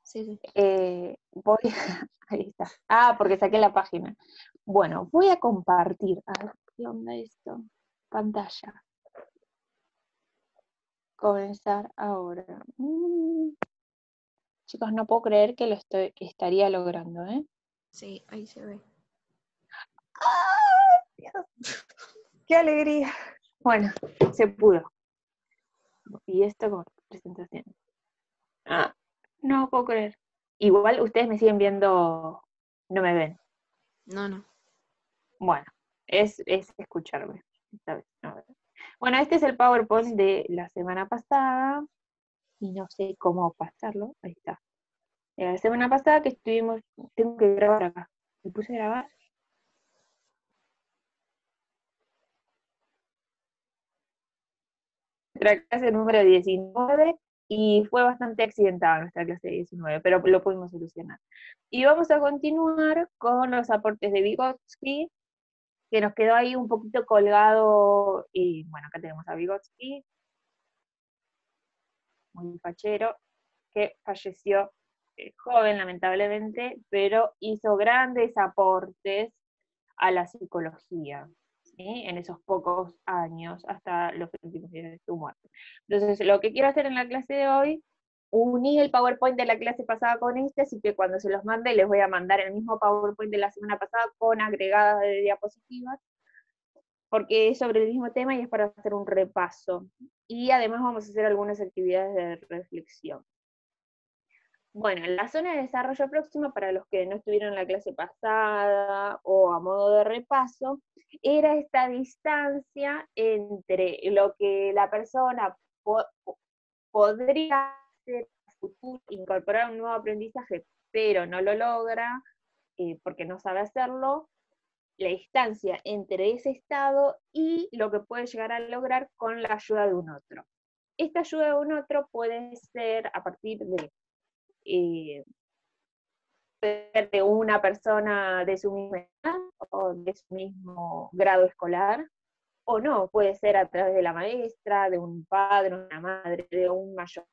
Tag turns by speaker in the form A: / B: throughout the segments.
A: Sí, sí.
B: Voy, ahí está. Ah, porque saqué la página. Bueno, voy a compartir. A ver, ¿qué onda esto? Pantalla. Comenzar ahora. Chicos, no puedo creer que estaría logrando, ¿eh?
A: Sí, ahí se ve.
B: ¡Ah! Dios, ¡qué alegría! Bueno, se pudo. Y esto con presentación. Ah, no puedo creer. Igual ustedes me siguen viendo, no me ven.
A: No, no.
B: Bueno, es escucharme. Esta vez, no me ven. Bueno, este es el PowerPoint de la semana pasada. Y no sé cómo pasarlo. Ahí está. La semana pasada que estuvimos, tengo que grabar acá. Me puse a grabar. Nuestra clase número 19 y fue bastante accidentada nuestra clase 19, pero lo pudimos solucionar. Y vamos a continuar con los aportes de Vygotsky, que nos quedó ahí un poquito colgado, y bueno, acá tenemos a Vygotsky, muy fachero, que falleció joven lamentablemente, pero hizo grandes aportes a la psicología, ¿sí? En esos pocos años, hasta los últimos días de su muerte. Entonces, lo que quiero hacer en la clase de hoy, uní el PowerPoint de la clase pasada con este, así que cuando se los mande les voy a mandar el mismo PowerPoint de la semana pasada con agregadas de diapositivas, porque es sobre el mismo tema y es para hacer un repaso. Y además vamos a hacer algunas actividades de reflexión. Bueno, la zona de desarrollo próximo, para los que no estuvieron en la clase pasada o a modo de repaso, era esta distancia entre lo que la persona podría hacer en el futuro, incorporar un nuevo aprendizaje, pero no lo logra porque no sabe hacerlo, la distancia entre ese estado y lo que puede llegar a lograr con la ayuda de un otro. Esta ayuda de un otro puede ser a partir eh, de una persona de su misma edad o de su mismo grado escolar, o no, puede ser a través de la maestra, de un padre, una madre, de un mayor.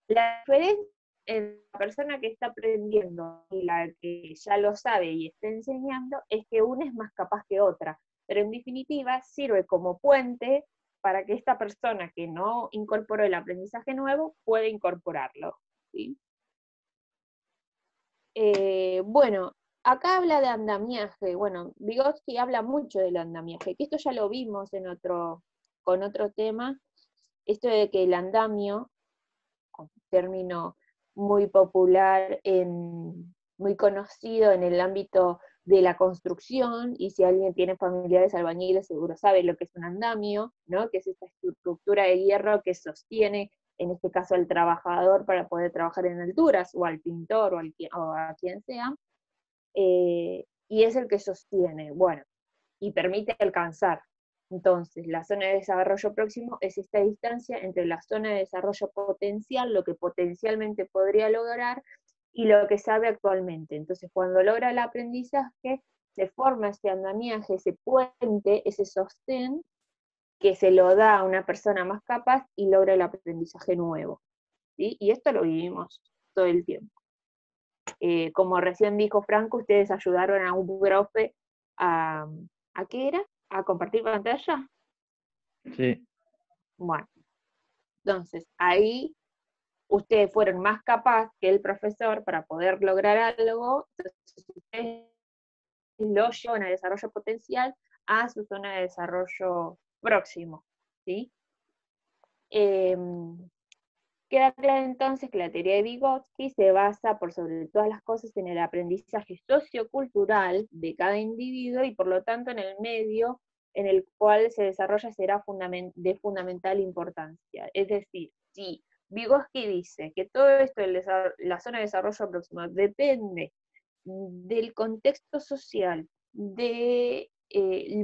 B: La diferencia entre la persona que está aprendiendo y la que ya lo sabe y está enseñando es que una es más capaz que otra, pero en definitiva sirve como puente para que esta persona que no incorporó el aprendizaje nuevo pueda incorporarlo, ¿sí? Bueno, acá habla de andamiaje. Bueno, Vygotsky habla mucho del andamiaje, que esto ya lo vimos con otro tema, esto de que el andamio, un término muy popular, muy conocido en el ámbito de la construcción, y si alguien tiene familiares albañiles seguro sabe lo que es un andamio, ¿no? Que es esta estructura de hierro que sostiene, en este caso, al trabajador para poder trabajar en alturas, o al pintor, o a quien sea, y es el que sostiene, bueno, y permite alcanzar. Entonces, la zona de desarrollo próximo es esta distancia entre la zona de desarrollo potencial, lo que potencialmente podría lograr, y lo que sabe actualmente. Entonces, cuando logra el aprendizaje, se forma ese andamiaje, ese puente, ese sostén, que se lo da a una persona más capaz y logra el aprendizaje nuevo, ¿sí? Y esto lo vivimos todo el tiempo. Como recién dijo Franco, ustedes ayudaron a un profe ¿a qué era? ¿A compartir pantalla?
C: Sí.
B: Bueno, entonces ahí ustedes fueron más capaces que el profesor para poder lograr algo, entonces ustedes lo llevan a desarrollo potencial a su zona de desarrollo próximo, ¿sí? Queda claro entonces que la teoría de Vygotsky se basa por sobre todas las cosas en el aprendizaje sociocultural de cada individuo y por lo tanto en el medio en el cual se desarrolla será de fundamental importancia. Es decir, si Vygotsky dice que todo esto, la zona de desarrollo próximo, depende del contexto social, del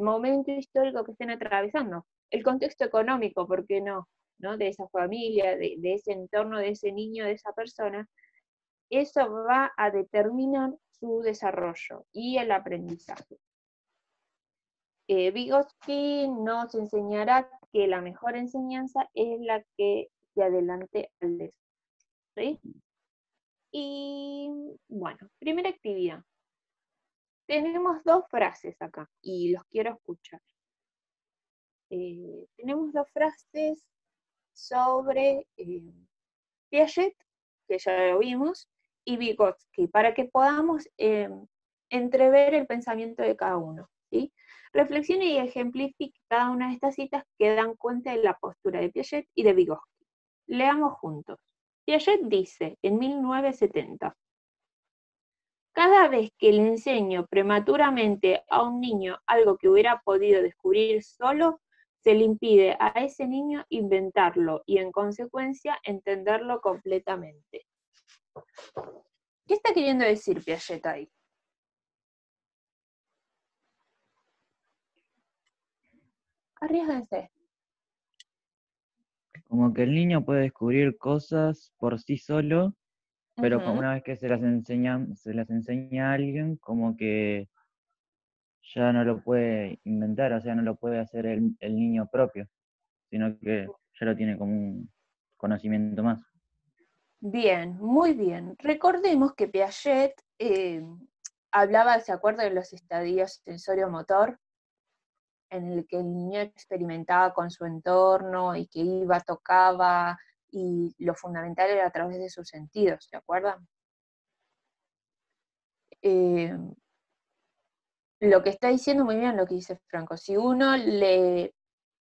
B: momento histórico que estén atravesando, el contexto económico, ¿por qué no? ¿No? De esa familia, de ese entorno, de ese niño, de esa persona, eso va a determinar su desarrollo y el aprendizaje. Vygotsky nos enseñará que la mejor enseñanza es la que se adelante al desarrollo, ¿sí? Y bueno, primera actividad. Tenemos dos frases acá y los quiero escuchar. Tenemos dos frases sobre Piaget, que ya lo vimos, y Vygotsky, para que podamos entrever el pensamiento de cada uno, ¿sí? Reflexione y ejemplifique cada una de estas citas que dan cuenta de la postura de Piaget y de Vygotsky. Leamos juntos. Piaget dice, en 1970, cada vez que le enseño prematuramente a un niño algo que hubiera podido descubrir solo, se le impide a ese niño inventarlo y en consecuencia entenderlo completamente. ¿Qué está queriendo decir Piaget ahí? Arriésguense.
C: Como que el niño puede descubrir cosas por sí solo, pero
B: Uh-huh.
C: una vez que se las enseña a alguien, como que ya no lo puede inventar, o sea, no lo puede hacer el niño propio, sino que ya lo tiene como un conocimiento más.
B: Bien, muy bien. Recordemos que Piaget hablaba, ¿se acuerdan de los estadios sensorio-motor? En el que el niño experimentaba con su entorno y que iba, tocaba, y lo fundamental era a través de sus sentidos, ¿se acuerdan? Lo que está diciendo muy bien lo que dice Franco, si uno le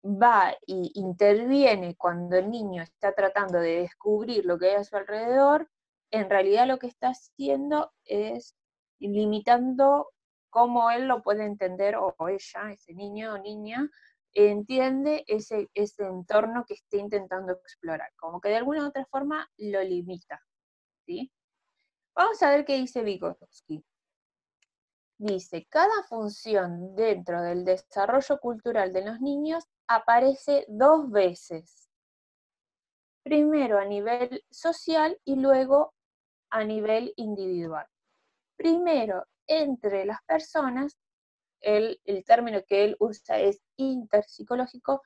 B: va y interviene cuando el niño está tratando de descubrir lo que hay a su alrededor, en realidad lo que está haciendo es limitando cómo él lo puede entender, o ella, ese niño o niña, entiende ese entorno que está intentando explorar, como que de alguna u otra forma lo limita, ¿sí? Vamos a ver qué dice Vygotsky. Dice, cada función dentro del desarrollo cultural de los niños aparece dos veces. Primero a nivel social y luego a nivel individual. Primero, entre las personas, el término que él usa es interpsicológico,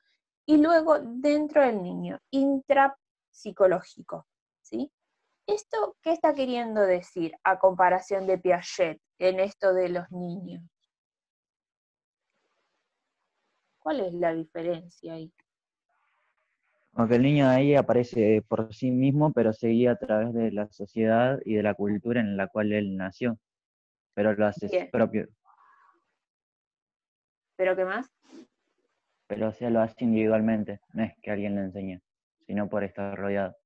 B: y luego dentro del niño, intrapsicológico, ¿sí? ¿Esto qué está queriendo decir a comparación de Piaget en esto de los niños? ¿Cuál es la diferencia ahí?
C: Como que el niño ahí aparece por sí mismo, pero se guía a través de la sociedad y de la cultura en la cual él nació, pero lo hace
B: Bien,
C: propio,
B: ¿pero qué más?
C: pero o sea, lo hace individualmente, no es que alguien le enseñe, sino por estar rodeado.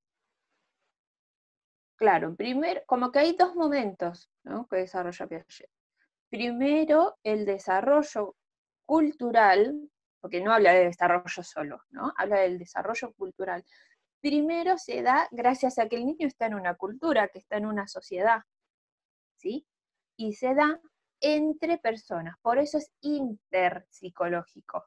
B: Claro, primero, como que hay dos momentos, ¿no?, que desarrolla Piaget. Primero, el desarrollo cultural, porque no habla de desarrollo solo, ¿no? Habla del desarrollo cultural. Primero se da gracias a que el niño está en una cultura, que está en una sociedad, ¿sí? Y se da entre personas, por eso es interpsicológico.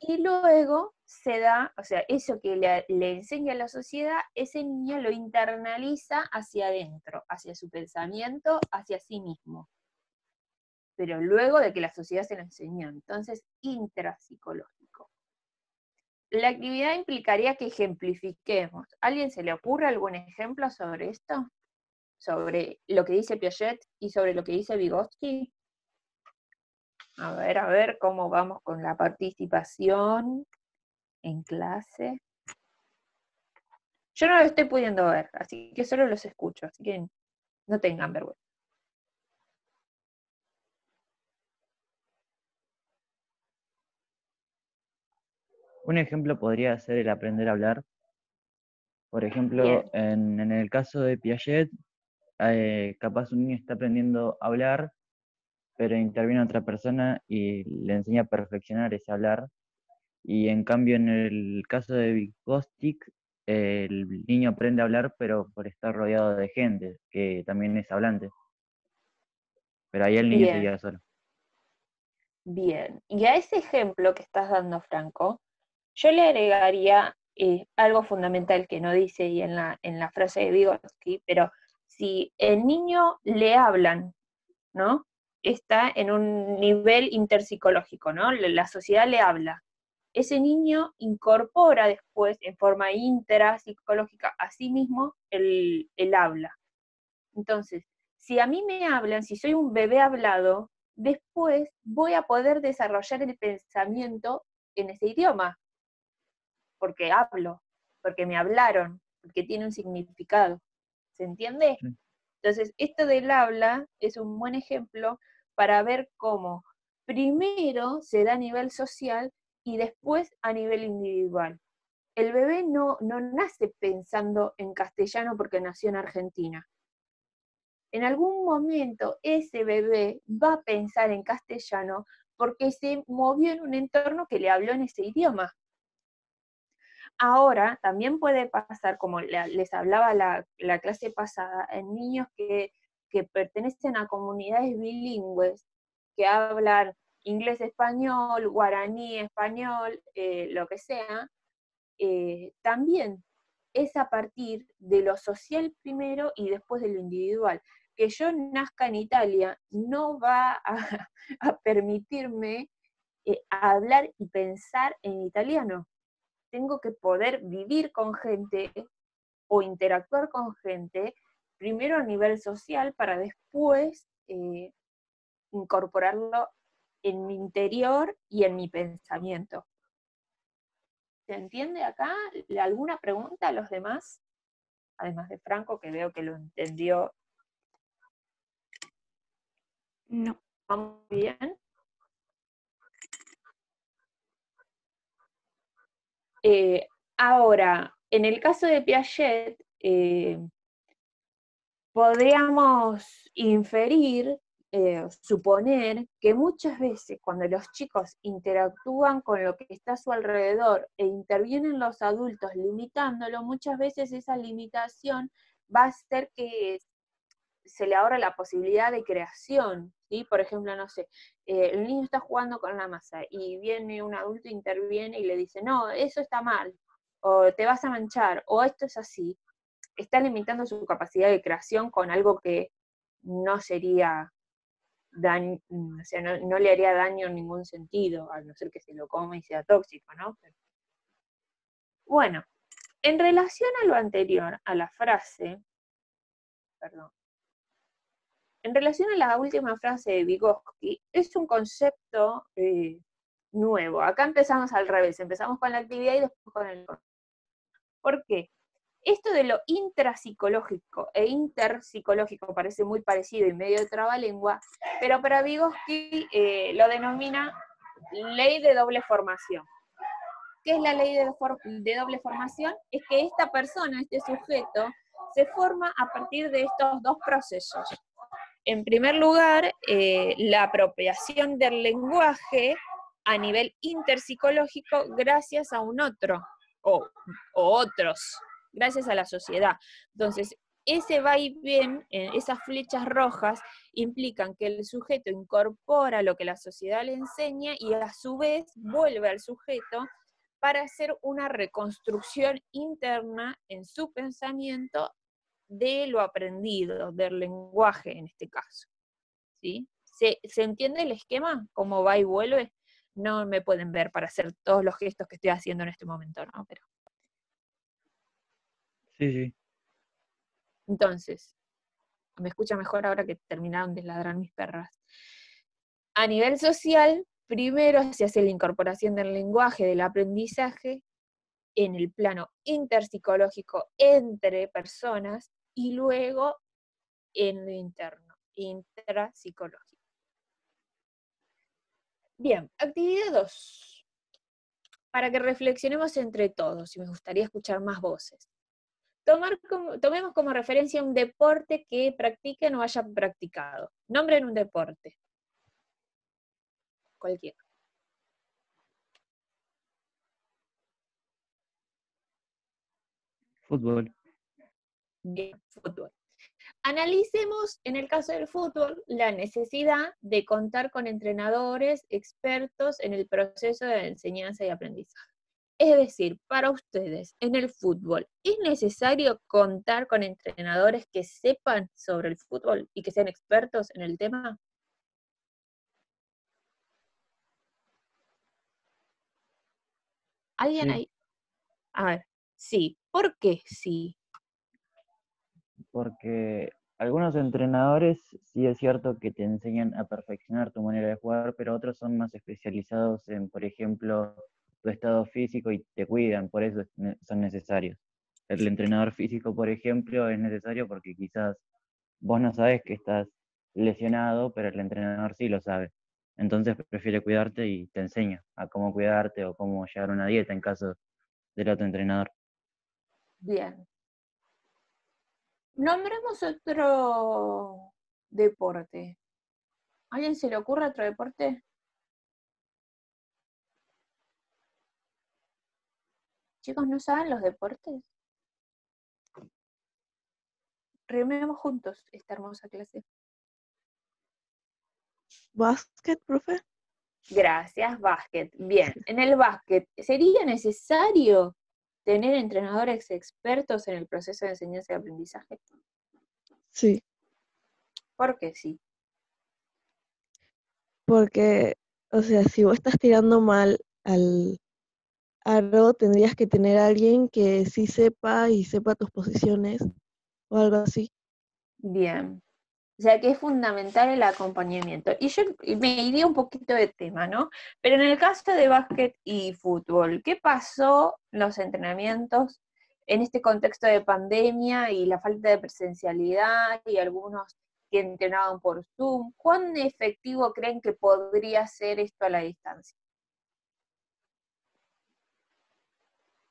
B: Y luego se da, o sea, eso que le enseña a la sociedad, ese niño lo internaliza hacia adentro, hacia su pensamiento, hacia sí mismo. Pero luego de que la sociedad se lo enseñó, entonces intrapsicológico. La actividad implicaría que ejemplifiquemos. ¿A alguien se le ocurre algún ejemplo sobre esto? Sobre lo que dice Piaget y sobre lo que dice Vygotsky. A ver cómo vamos con la participación en clase. Yo no lo estoy pudiendo ver, así que solo los escucho, así que no tengan vergüenza.
C: Un ejemplo podría ser el aprender a hablar. Por ejemplo,
B: Bien,
C: en el caso de Piaget, capaz un niño está aprendiendo a hablar, pero interviene otra persona y le enseña a perfeccionar ese hablar. Y en cambio, en el caso de Vygotsky, el niño aprende a hablar, pero por estar rodeado de gente que también es hablante. Pero ahí el niño se
B: bien,
C: guía solo.
B: bien. Y a ese ejemplo que estás dando, Franco, yo le agregaría algo fundamental que no dice ahí en la frase de Vygotsky, pero si el niño le hablan, ¿no? Está en un nivel interpsicológico, ¿no? La sociedad le habla. Ese niño incorpora después, en forma intrapsicológica, a sí mismo el habla. Entonces, si a mí me hablan, si soy un bebé hablado, después voy a poder desarrollar el pensamiento en ese idioma, porque hablo, porque me hablaron, porque tiene un significado. ¿Se entiende?
C: Sí.
B: Entonces, esto del habla es un buen ejemplo para ver cómo primero se da a nivel social y después a nivel individual. El bebé no nace pensando en castellano porque nació en Argentina. En algún momento ese bebé va a pensar en castellano porque se movió en un entorno que le habló en ese idioma. Ahora, también puede pasar, como les hablaba la clase pasada, en niños que pertenecen a comunidades bilingües, que hablan inglés-español, guaraní-español, lo que sea, también es a partir de lo social primero y después de lo individual. Que yo nazca en Italia no va a, a permitirme hablar y pensar en italiano. Tengo que poder vivir con gente o interactuar con gente, primero a nivel social, para después incorporarlo en mi interior y en mi pensamiento. ¿Se entiende acá? ¿Alguna pregunta a los demás? Además de Franco, que veo que lo entendió
A: No.
B: muy bien. Ahora, en el caso de Piaget, podríamos inferir, suponer que muchas veces cuando los chicos interactúan con lo que está a su alrededor e intervienen los adultos limitándolo, muchas veces esa limitación va a hacer que se le ahorre la posibilidad de creación, ¿sí? Por ejemplo, no sé, el niño está jugando con la masa y viene un adulto, interviene y le dice, no, eso está mal, o te vas a manchar, o esto es así. Está limitando su capacidad de creación con algo que no sería daño, o sea, no le haría daño en ningún sentido, a no ser que se lo coma y sea tóxico, ¿no? Pero, bueno, en relación a lo anterior, a la frase, perdón, en relación a la última frase de Vygotsky, es un concepto nuevo. Acá empezamos al revés, empezamos con la actividad y después con el concepto. ¿Por qué? Esto de lo intrapsicológico e interpsicológico parece muy parecido y medio de trabalengua, pero para Vygotsky lo denomina ley de doble formación. ¿Qué es la ley de doble formación? Es que esta persona, este sujeto, se forma a partir de estos dos procesos. En primer lugar, la apropiación del lenguaje a nivel interpsicológico gracias a un otro, o otros, gracias a la sociedad. Entonces, ese va y bien, esas flechas rojas, implican que el sujeto incorpora lo que la sociedad le enseña y a su vez vuelve al sujeto para hacer una reconstrucción interna en su pensamiento de lo aprendido, del lenguaje en este caso. ¿Sí? ¿Se entiende el esquema? ¿Cómo va y vuelve? No me pueden ver para hacer todos los gestos que estoy haciendo en este momento, ¿no? Pero,
C: Sí, sí.
B: entonces, me escucha mejor ahora que terminaron de ladrar mis perras. A nivel social, primero se hace la incorporación del lenguaje, del aprendizaje, en el plano interpsicológico entre personas, y luego en lo interno, intrapsicológico. Bien, actividad 2. Para que reflexionemos entre todos, y me gustaría escuchar más voces. Tomemos como referencia un deporte que practiquen o hayan practicado. Nombren un deporte. Cualquiera.
C: Fútbol.
B: Bien, fútbol. Analicemos, en el caso del fútbol, la necesidad de contar con entrenadores expertos en el proceso de enseñanza y aprendizaje. Es decir, para ustedes, en el fútbol, ¿es necesario contar con entrenadores que sepan sobre el fútbol y que sean expertos en el tema? ¿Alguien
C: Sí,
B: ahí? A ver, sí. ¿Por qué sí?
C: porque Algunos entrenadores sí es cierto que te enseñan a perfeccionar tu manera de jugar, pero otros son más especializados en, por ejemplo, tu estado físico y te cuidan, por eso son necesarios. El entrenador físico, por ejemplo, es necesario porque quizás vos no sabes que estás lesionado, pero el entrenador sí lo sabe. Entonces prefiere cuidarte y te enseña a cómo cuidarte o cómo llevar una dieta en caso del otro entrenador.
B: Bien. Nombremos otro deporte. ¿A alguien se le ocurre otro deporte? Chicos, ¿no saben los deportes? Rememos juntos esta hermosa clase.
A: ¿Básquet, profe?
B: Gracias, básquet. Bien, en el básquet, ¿sería necesario tener entrenadores expertos en el proceso de enseñanza y aprendizaje?
A: Sí,
B: ¿Por qué sí?
A: porque, o sea, si vos estás tirando mal al aro, tendrías que tener a alguien que sí sepa y sepa tus posiciones o algo así.
B: Bien. O sea que es fundamental el acompañamiento. Y yo me iría un poquito de tema, ¿no? Pero en el caso de básquet y fútbol, ¿qué pasó en los entrenamientos en este contexto de pandemia y la falta de presencialidad y algunos que entrenaban por Zoom? ¿Cuán efectivo creen que podría ser esto a la distancia?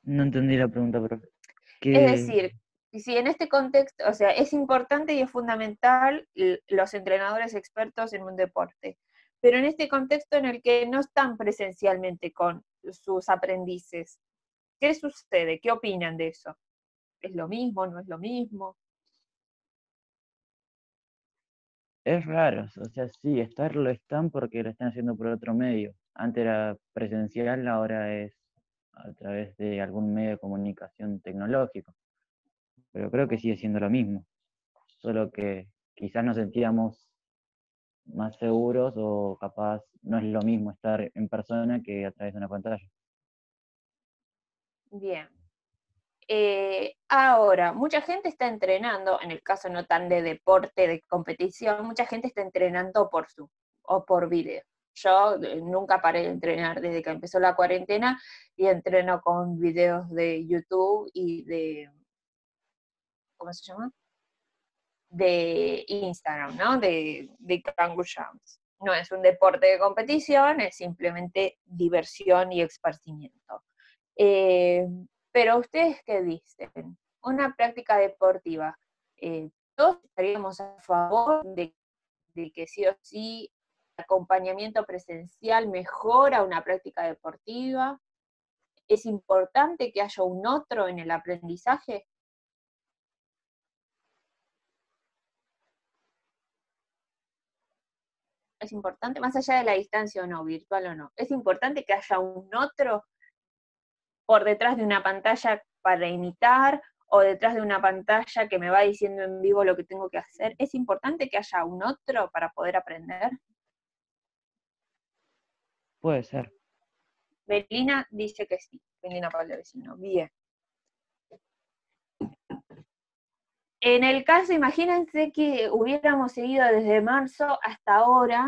C: No entendí la pregunta, profe.
B: Es
C: ¿Qué?
B: decir, si en este contexto, o sea, es importante y es fundamental los entrenadores expertos en un deporte, pero en este contexto en el que no están presencialmente con sus aprendices, ¿qué sucede? ¿Qué opinan de eso? ¿Es lo mismo? ¿No es lo mismo?
C: Es raro, o sea, sí, estar lo están porque lo están haciendo por otro medio. Antes era presencial, ahora es a través de algún medio de comunicación tecnológico, pero creo que sigue siendo lo mismo, solo que quizás nos sentíamos más seguros o capaz no es lo mismo estar en persona que a través de una pantalla.
B: Bien. Ahora, mucha gente está entrenando, en el caso no tan de deporte, de competición, mucha gente está entrenando por Zoom o por video. Yo nunca paré de entrenar desde que empezó la cuarentena y entreno con videos de YouTube y de, ¿cómo se llama? De Instagram, ¿no? De Kangoo Jams. No es un deporte de competición, es simplemente diversión y esparcimiento. Eh, pero ustedes qué dicen, una práctica deportiva, todos estaríamos a favor de que sí o sí el acompañamiento presencial mejora una práctica deportiva. ¿Es importante que haya un otro en el aprendizaje? ¿Es importante, más allá de la distancia o no, virtual o no? ¿Es importante que haya un otro por detrás de una pantalla para imitar o detrás de una pantalla que me va diciendo en vivo lo que tengo que hacer? ¿Es importante que haya un otro para poder aprender?
C: Puede ser.
B: Melina dice que sí. Melina Pallavecino. Bien. En el caso, imagínense que hubiéramos seguido desde marzo hasta ahora,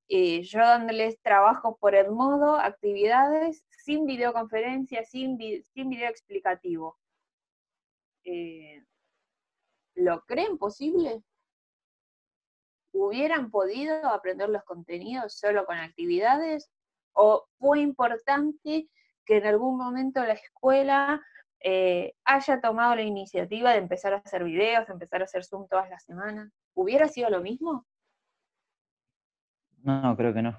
B: yo dándoles trabajo por Edmodo, actividades, sin videoconferencia, sin video explicativo. ¿Lo creen posible? ¿Hubieran podido aprender los contenidos solo con actividades? ¿O fue importante que en algún momento la escuela haya tomado la iniciativa de empezar a hacer videos, empezar a hacer Zoom todas las semanas? ¿Hubiera sido lo mismo?
C: No, creo que no.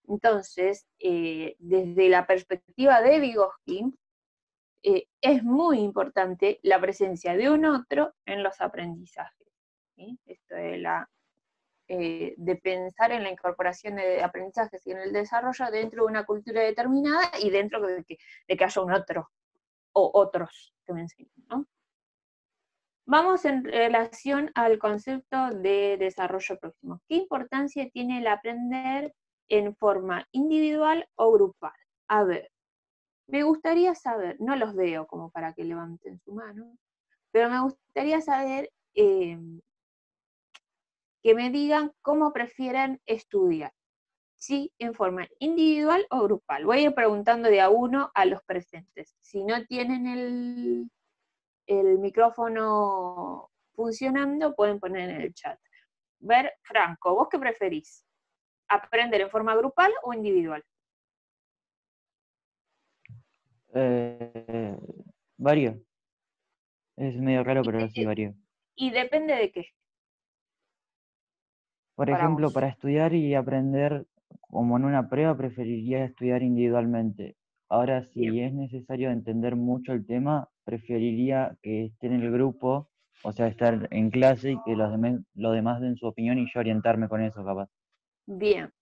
B: Entonces, desde la perspectiva de Vygotsky, es muy importante la presencia de un otro en los aprendizajes. ¿Sí? Esto de pensar en la incorporación de aprendizajes y en el desarrollo dentro de una cultura determinada y dentro de que haya un otro o otros que me enseñen, ¿no? Vamos en relación al concepto de desarrollo próximo. ¿Qué importancia tiene el aprender en forma individual o grupal? A ver, me gustaría saber, no los veo como para que levanten su mano, Pero me gustaría saber que me digan cómo prefieren estudiar, si en forma individual o grupal. Voy a ir preguntando de a uno a los presentes. Si no tienen el micrófono funcionando, pueden poner en el chat. Ver, Franco, ¿vos qué preferís? ¿Aprender en forma grupal o individual?
C: Varío. Es medio raro, pero sí varío.
B: Y depende de qué,
C: Por
B: para
C: ejemplo,
B: vos.
C: para estudiar y aprender como en una prueba, preferiría estudiar individualmente. Ahora,
B: Bien,
C: si es necesario entender mucho el tema, preferiría que esté en el grupo, o sea, estar en clase y que los demás den su opinión y yo orientarme con eso, capaz.
B: bien.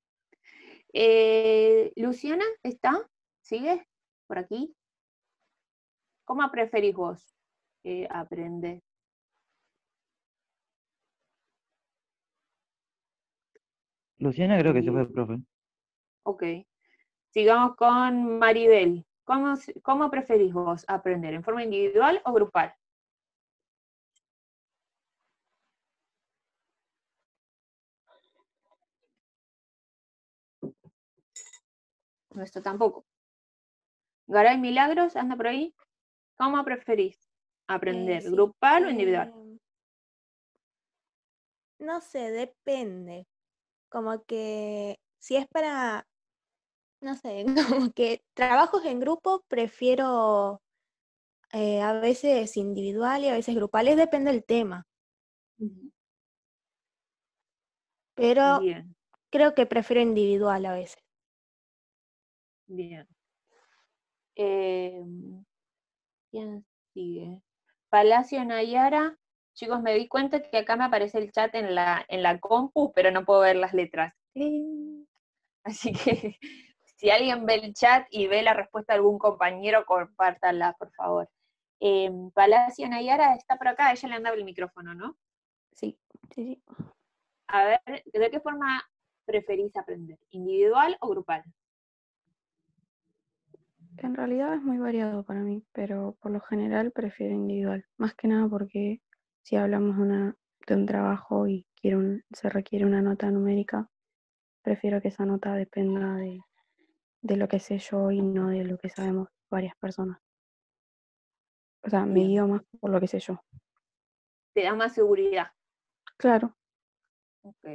B: Luciana, ¿está? ¿Sigue por aquí? ¿Cómo preferís vos aprender?
C: Luciana creo que se
B: Y,
C: fue, profe.
B: ok. Sigamos con Maribel. ¿Cómo preferís vos aprender? ¿En forma individual o grupal? No, esto tampoco. Garay Milagros, anda por ahí. ¿Cómo preferís aprender?
D: Sí.
B: ¿Grupal o individual?
D: No sé, depende. Como que si es para, no sé, como que trabajos en grupo, prefiero a veces individual y a veces grupales, depende del tema.
B: Ujú.
D: Pero
B: Bien,
D: creo que prefiero individual a veces.
B: bien. Eh, ¿Quién sigue? Palacio Nayara. Chicos, me di cuenta que acá me aparece el chat en la compu, pero no puedo ver las letras. ¡Cling! Así que si alguien ve el chat y ve la respuesta de algún compañero, compártanla, por favor. Palacio Nayara está por acá, a ella le han dado el micrófono, ¿no?
D: Sí, sí, sí.
B: A ver, ¿de qué forma preferís aprender? ¿Individual o grupal?
E: En realidad es muy variado para mí, pero por lo general prefiero individual. Más que nada porque si hablamos de un trabajo y se requiere una nota numérica, prefiero que esa nota dependa de lo que sé yo y no de lo que sabemos varias personas. O sea, me
B: Bien,
E: guío más por lo que sé yo.
B: te da más seguridad.
E: Claro,
B: Ok,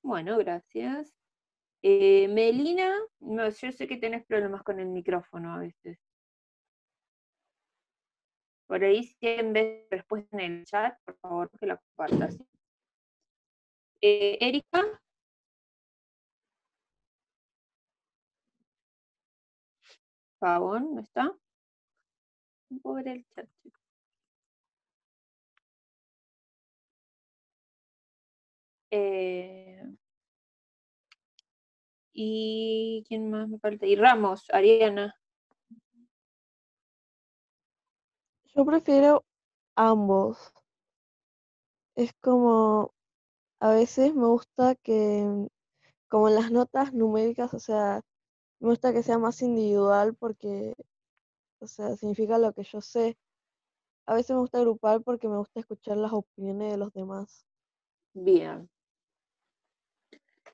B: bueno, gracias. Melina, no, yo sé que tenés problemas con el micrófono a veces. Por ahí, si en vez de respuesta en el chat, por favor, que la compartas. Erika, Pavón, ¿no está? No puedo ver el chat, chicos. ¿Y quién más me falta? Y Ramos, Ariana.
A: Yo prefiero ambos. Es como, a veces me gusta que, como en las notas numéricas, o sea, me gusta que sea más individual porque, o sea, significa lo que yo sé. A veces me gusta grupal porque me gusta escuchar las opiniones de los demás.
B: Bien.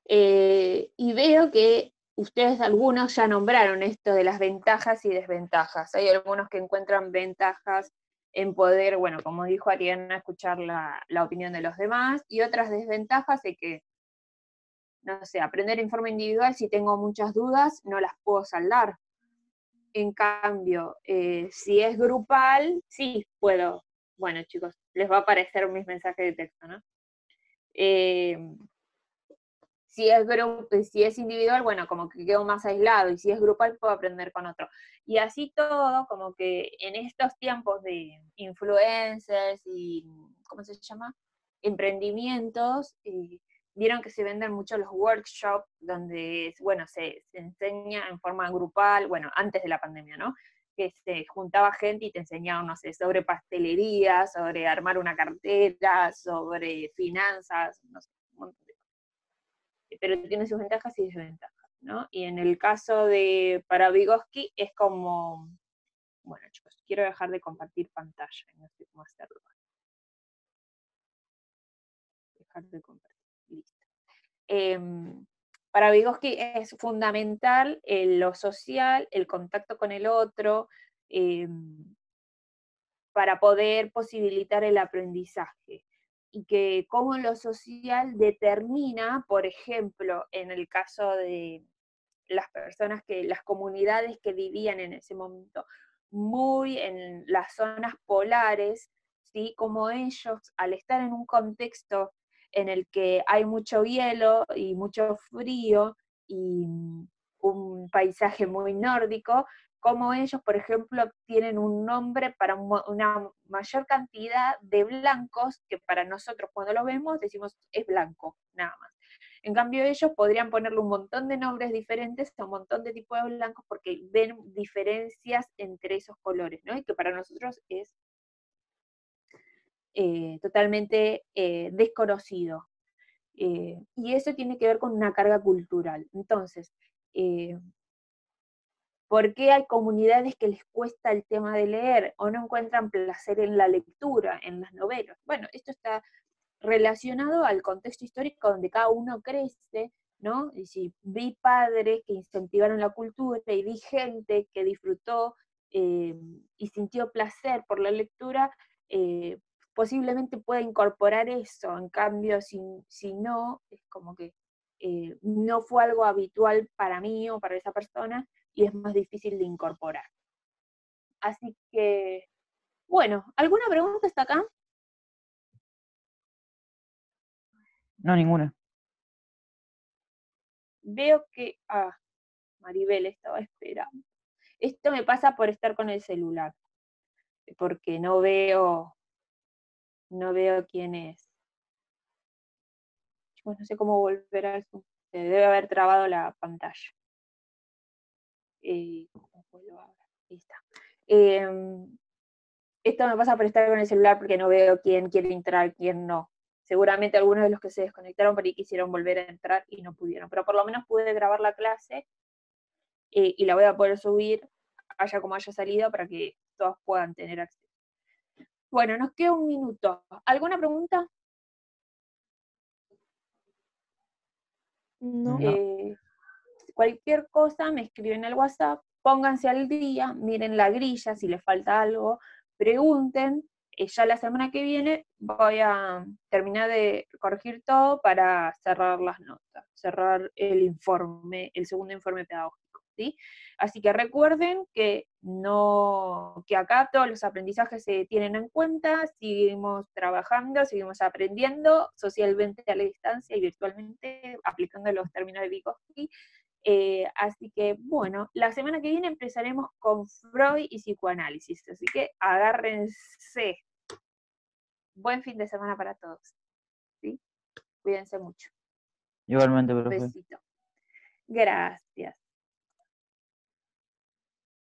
B: Y veo que ustedes algunos ya nombraron esto de las ventajas y desventajas. Hay algunos que encuentran ventajas en poder, bueno, como dijo Ariana, escuchar la opinión de los demás, y otras desventajas de que, no sé, aprender en forma individual, si tengo muchas dudas, no las puedo saldar. En cambio, si es grupal, sí puedo. Bueno, chicos, les va a aparecer mis mensajes de texto, ¿no? Eh, si es individual, bueno, como que quedo más aislado, y si es grupal, puedo aprender con otro. Y así todo, como que en estos tiempos de influencers y, ¿cómo se llama? Emprendimientos, vieron que se venden mucho los workshops, donde, bueno, se enseña en forma grupal, bueno, antes de la pandemia, ¿no? Que se juntaba gente y te enseñaban, no sé, sobre pastelería, sobre armar una cartera, sobre finanzas, no sé, un montón de cosas, pero tiene sus ventajas y desventajas, ¿no? Y en el caso de para Vygotsky es como, bueno, chicos, quiero dejar de compartir pantalla, no sé cómo hacerlo. Dejar de compartir, listo. Para Vygotsky es fundamental lo social, el contacto con el otro, para poder posibilitar el aprendizaje. Y que cómo lo social determina, por ejemplo, en el caso de las personas las comunidades que vivían en ese momento muy en las zonas polares, ¿sí? Como ellos, al estar en un contexto en el que hay mucho hielo y mucho frío y un paisaje muy nórdico, como ellos, por ejemplo, tienen un nombre para una mayor cantidad de blancos que para nosotros cuando lo vemos decimos es blanco, nada más. En cambio ellos podrían ponerle un montón de nombres diferentes a un montón de tipos de blancos porque ven diferencias entre esos colores, ¿no? Y que para nosotros es totalmente desconocido. Y eso tiene que ver con una carga cultural. Entonces, ¿por qué hay comunidades que les cuesta el tema de leer o no encuentran placer en la lectura, en las novelas? Bueno, esto está relacionado al contexto histórico donde cada uno crece, ¿no? Y si vi padres que incentivaron la cultura y vi gente que disfrutó y sintió placer por la lectura, posiblemente pueda incorporar eso. En cambio, si no, es como que no fue algo habitual para mí o para esa persona y es más difícil de incorporar. Así que, bueno, ¿alguna pregunta hasta acá?
C: No, ninguna.
B: Veo que, Maribel estaba esperando. Esto me pasa por estar con el celular, porque no veo quién es. Chicos, no sé cómo volver a Zoom. Se debe haber trabado la pantalla. ¿Cómo vuelvo ahora? Ahí está. Esto me pasa por estar con el celular porque no veo quién quiere entrar, quién no. Seguramente algunos de los que se desconectaron por ahí quisieron volver a entrar y no pudieron, pero por lo menos pude grabar la clase y la voy a poder subir haya como haya salido para que todos puedan tener acceso. Bueno, nos queda un minuto. ¿Alguna pregunta?
A: No.
B: Cualquier cosa me escriben al WhatsApp, pónganse al día, miren la grilla, si les falta algo, pregunten. Ya la semana que viene voy a terminar de corregir todo para cerrar las notas, cerrar el informe, el segundo informe pedagógico, ¿sí? Así que recuerden que que acá todos los aprendizajes se tienen en cuenta, seguimos trabajando, seguimos aprendiendo socialmente a la distancia y virtualmente aplicando los términos de Vygotsky. Así que, bueno, la semana que viene empezaremos con Freud y psicoanálisis, así que agárrense. Buen fin de semana para todos, ¿sí? Cuídense mucho.
C: Igualmente,
B: Un
C: profe.
B: besito. Gracias.